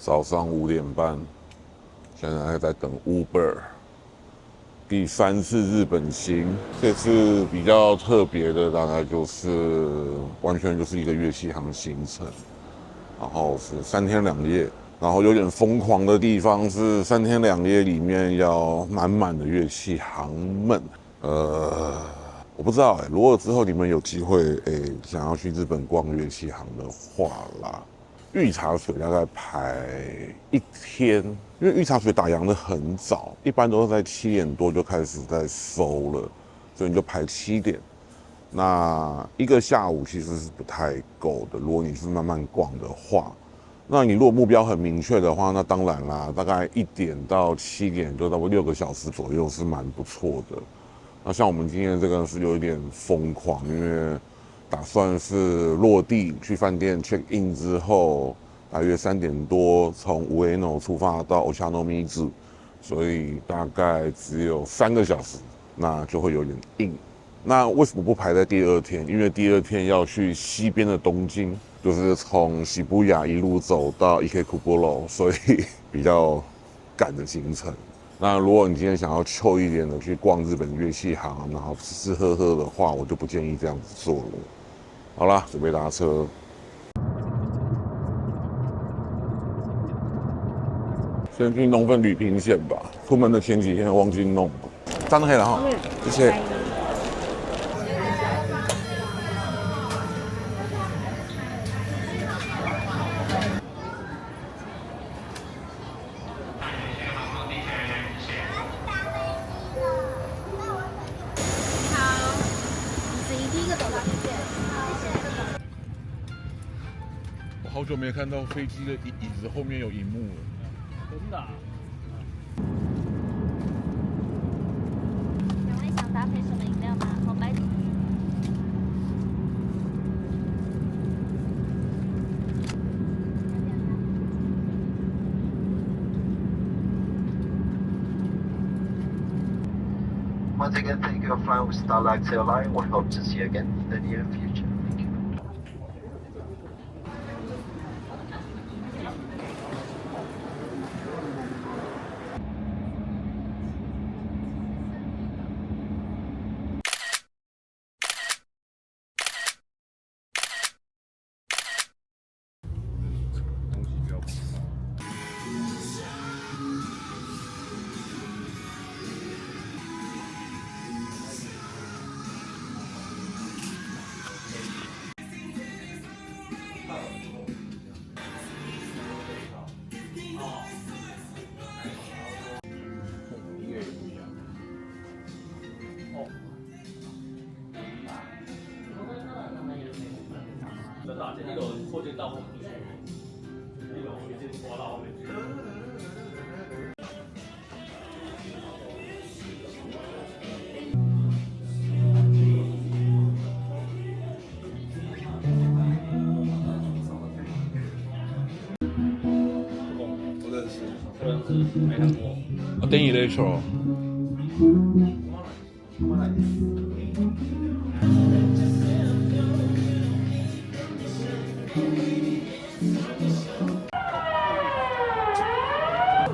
早上5点半，现在还在等 Uber。第3次日本行，这次比较特别的大概就是完全就是一个乐器行行程，然后是3天2夜，然后有点疯狂的地方是3天2夜里面要满满的乐器行们。我不知道如果之后你们有机会想要去日本逛乐器行的话啦，御茶水大概排1天，因为御茶水打烊的很早，一般都是在7点多就开始在收了，所以你就排7点。那一个下午其实是不太够的，如果你是慢慢逛的话。那你如果目标很明确的话，那当然啦，大概1点到7点，就差不多6个小时左右是蛮不错的。那像我们今天这个是有一点疯狂，因为打算是落地去饭店 check in 之后，大约3点多从Ueno出发到 Ochanomizu， 所以大概只有3个小时，那就会有点硬。那为什么不排在第2天？因为第2天要去西边的东京，就是从喜布雅一路走到 Ikebukuro， 所以比较赶的行程。那如果你今天想要chill一点的去逛日本乐器行，然后吃吃喝喝的话，我就不建议这样子做了。好啦，准备搭车。先去弄份旅平险吧，出门的前几天忘记弄。站黑了哈，谢谢。我好久没看到飞机的椅子后面有荧幕了。真的啊？两位想搭配什么饮料吗？红白酒。Once again, thank you for flying with Starlight Airlines. We hope to see you again in the near future. Thank you. 呢個拖隻兜唔出呢個我先過啦，我哋。不认识，没看过。啊，等一类球。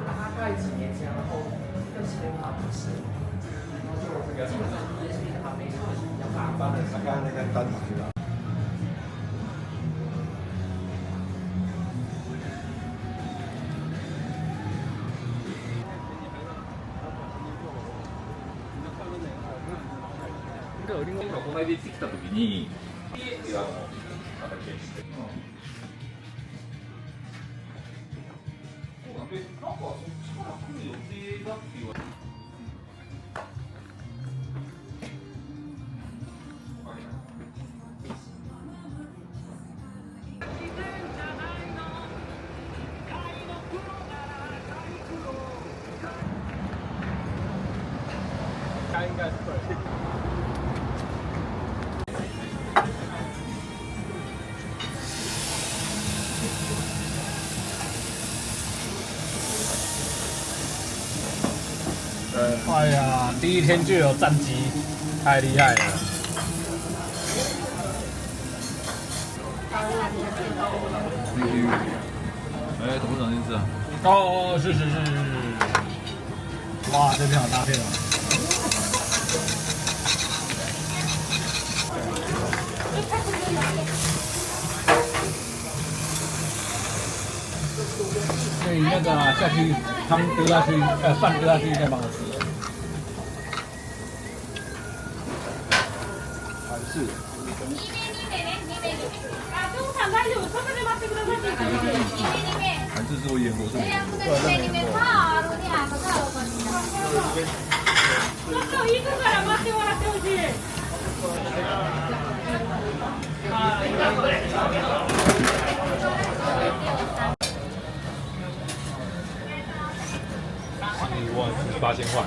大概几年前，然后更新的话不是，然后就基本上就是 USB 的话，每次是比较大。刚刚那个单机了。この間行ってきた時に、形して。そうなんで、なんかそっちから来る予定だって言われて。应该是对。哎呀，第一天就有战机，太厉害了！哎，董事长先吃啊。哦，是。哇，这片好大片哦。所以那个下去汤丢下去，饭丢下去应该蛮好吃的。韩式。韩式是会腌过，是吗？8000块。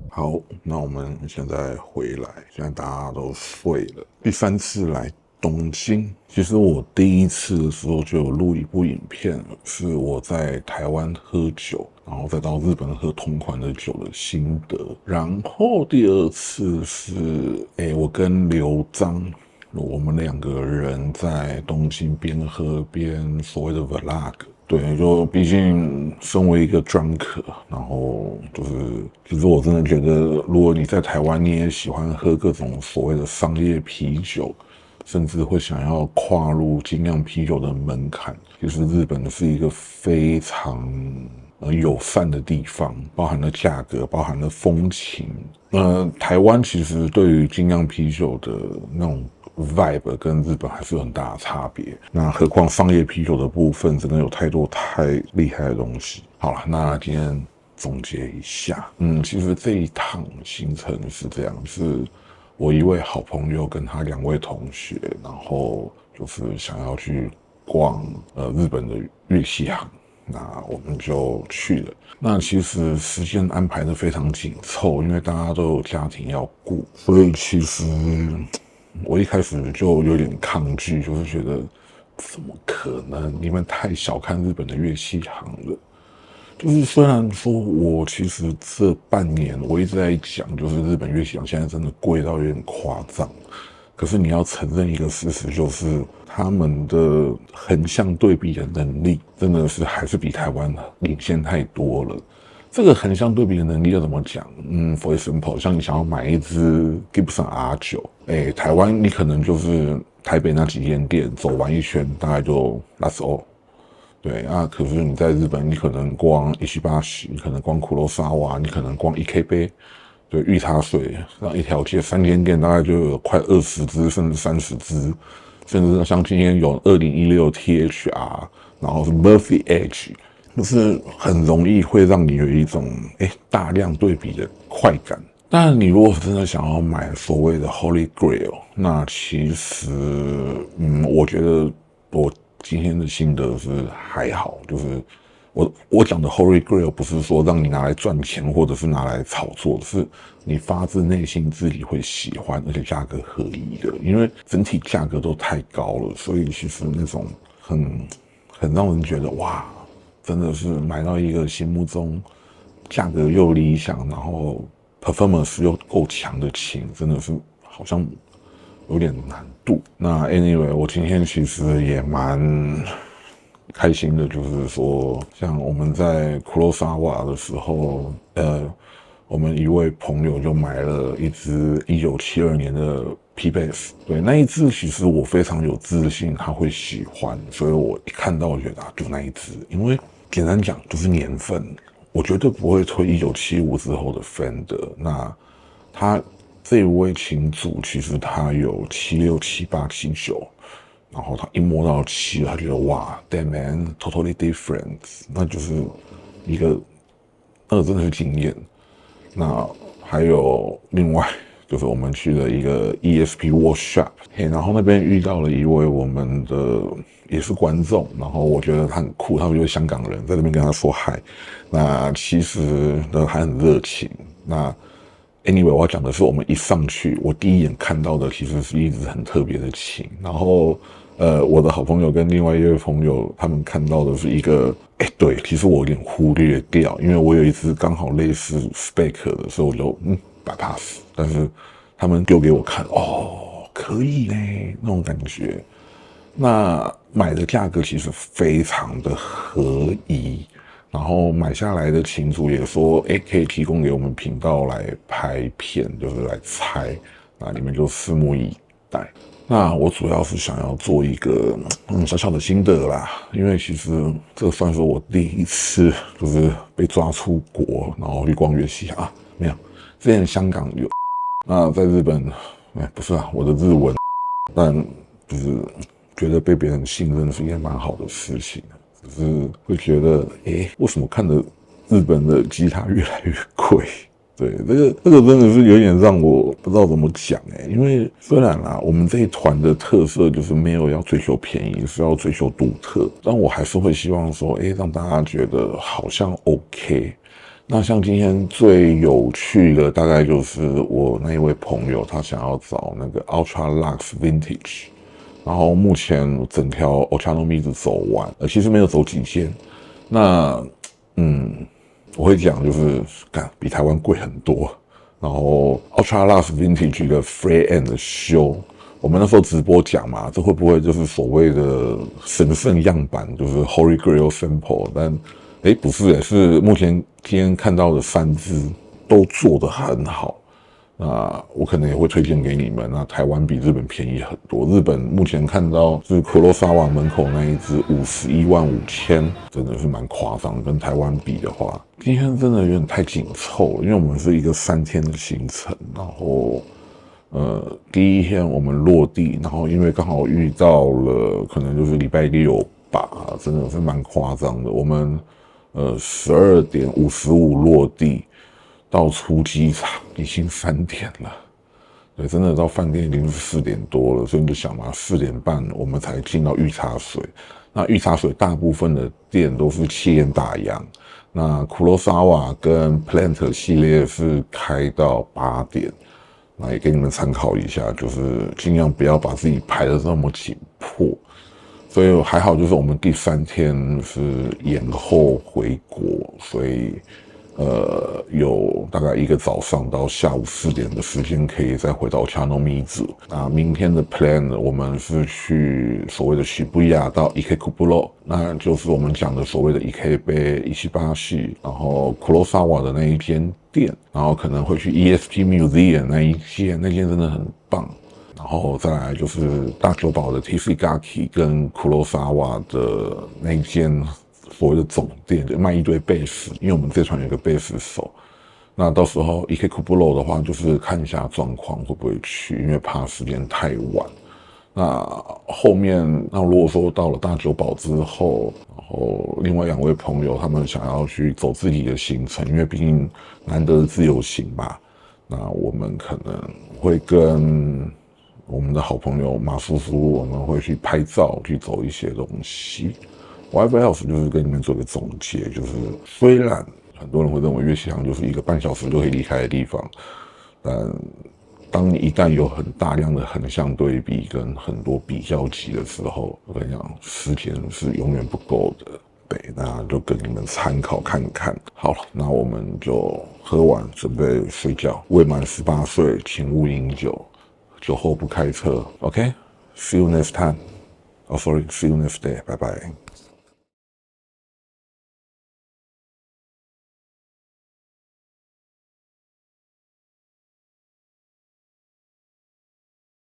好，那我们现在回来，现在大家都睡了。第3次来东京，其实我第1次的时候就有录一部影片，是我在台湾喝酒，然后再到日本喝同款的酒的心得。然后第2次是，我跟刘璋，我们2个人在东京边喝边所谓的 vlog。对，就毕竟身为一个 drunk， 然后就是，其实我真的觉得，如果你在台湾，你也喜欢喝各种所谓的商业啤酒，甚至会想要跨入精酿啤酒的门槛，其实日本是一个非常友善的地方，包含了价格，包含了风情。台湾其实对于精酿啤酒的那种vibe 跟日本还是有很大的差别，那何况商业啤酒的部分真的有太多太厉害的东西。好了，那今天总结一下，其实这一趟行程是这样，是我一位好朋友跟他2位同学，然后就是想要去逛日本的乐器行，那我们就去了。那其实时间安排的非常紧凑，因为大家都有家庭要顾，所以其实我一开始就有点抗拒，就是觉得怎么可能？你们太小看日本的乐器行了。就是虽然说我其实这半年我一直在讲，就是日本乐器行现在真的贵到有点夸张。可是你要承认一个事实，就是他们的横向对比的能力真的是还是比台湾领先太多了。这个横向对比的能力要怎么讲？For example， 像你想要买一支 Gibson R9，台湾你可能就是台北那几间店走完一圈，大概就 That's all。对啊，可是你在日本，你可能逛Ishibashi，你可能逛库洛沙瓦，你可能逛 EKB， 对，玉茶水，让一条街3间店大概就有快20支甚至30支，甚至像今天有2016 THR， 然后是 Murphy Edge。就是很容易会让你有一种大量对比的快感。当然，你如果真的想要买所谓的 Holy Grail， 那其实我觉得我今天的心得是还好，就是我讲的 Holy Grail 不是说让你拿来赚钱或者是拿来炒作，是你发自内心自己会喜欢，而且价格合理的，因为整体价格都太高了，所以其实那种很让人觉得哇。真的是买到一个心目中价格又理想，然后 performance 又够强的琴，真的是好像有点难度。那 anyway， 我今天其实也蛮开心的，就是说，像我们在库洛沙瓦的时候，我们一位朋友就买了一支1972年的 P Bass， 对，那一支其实我非常有自信他会喜欢，所以我一看到我觉得就那一支，因为简单讲就是年份，我绝对不会推1975之后的 Fender。那他这一位琴主其实他有76、78、79，然后他一摸到7，他觉得哇 ，That man totally different， 那就是一个真的是惊艳。那还有另外就是我们去了一个 ESP Workshop， 然后那边遇到了一位我们的也是观众，然后我觉得他很酷，他就是香港人，在这边跟他说嗨。那其实呢还很热情。那 anyway， 我要讲的是，我们一上去，我第一眼看到的其实是一支很特别的琴，然后我的好朋友跟另外一位朋友他们看到的是一个，对，其实我有点忽略掉，因为我有一只刚好类似 spec 的，所以我就bypass，但是他们丢给我看，可以嘞，那种感觉。那买的价格其实非常的合宜，然后买下来的群主也说，可以提供给我们频道来拍片，就是来猜，那你们就拭目以待。那我主要是想要做一个小小的心得啦，因为其实这算是我第一次就是被抓出国，然后去逛月系啊，没有，之前香港有，那在日本，不是啊，我的日文，但就是觉得被别人信任是一件蛮好的事情，只是会觉得，为什么看的日本的吉他越来越贵？对，这个真的是有点让我不知道怎么讲因为虽然啦，我们这一团的特色就是没有要追求便宜，是要追求独特，但我还是会希望说，让大家觉得好像 OK。那像今天最有趣的，大概就是我那一位朋友，他想要找那个 Ultra Lux Vintage， 然后目前整条 Ochanomizu 一直走完，其实没有走几件。那我会讲就是比台湾贵很多。然后 Ultra Lux Vintage 的 Free End 的修，我们那时候直播讲嘛，这会不会就是所谓的神圣样板，就是 Holy Grail Sample？ 但不是，是目前今天看到的3支都做得很好。那我可能也会推荐给你们。那台湾比日本便宜很多，日本目前看到是Kurosawa门口那一支515000，真的是蛮夸张。跟台湾比的话，今天真的有点太紧凑了，因为我们是一个3天的行程，然后第一天我们落地，然后因为刚好遇到了可能就是礼拜6吧，真的是蛮夸张的。我们12点55落地。到出机场已经3点了，对，真的到饭店已经是4点多了，所以你就想嘛，4点半我们才进到御茶水。那御茶水大部分的店都是7点打烊，那Kurosawa跟 Plant 系列是开到8点。那也给你们参考一下，就是尽量不要把自己排得那么紧迫。所以还好，就是我们第3天是延后回国，所以。有大概一个早上到下午4点的时间可以再回到Ochanomizu。那明天的 plan 我们是去所谓的Shibuya到 Ikebukuro， 那就是我们讲的所谓的 Ikebe Ichibashi， 然后 Kurosawa 的那一间店，然后可能会去 ESP Museum 那间真的很棒。然后再来就是大久保的 Tishigaki 跟 Kurosawa 的那一间。所谓的总店就卖一堆贝斯，因为我们这团有个贝斯手，那到时候 Ikebukuro 的话，就是看一下状况会不会去，因为怕时间太晚。那后面，那如果说到了大久保之后，然后另外2位朋友他们想要去走自己的行程，因为毕竟难得的自由行吧，那我们可能会跟我们的好朋友马叔叔，我们会去拍照，去走一些东西。Whatever else 就是跟你们做个总结，就是虽然很多人会认为乐器行就是一个半小时就可以离开的地方，但当你一旦有很大量的横向对比跟很多比较级的时候，我跟你讲，时间是永远不够的。对，那就跟你们参考看看。好了，那我们就喝完准备睡觉。未满18岁，请勿饮酒，酒后不开车。OK，see you next time. Oh, sorry, see you next day. Bye bye.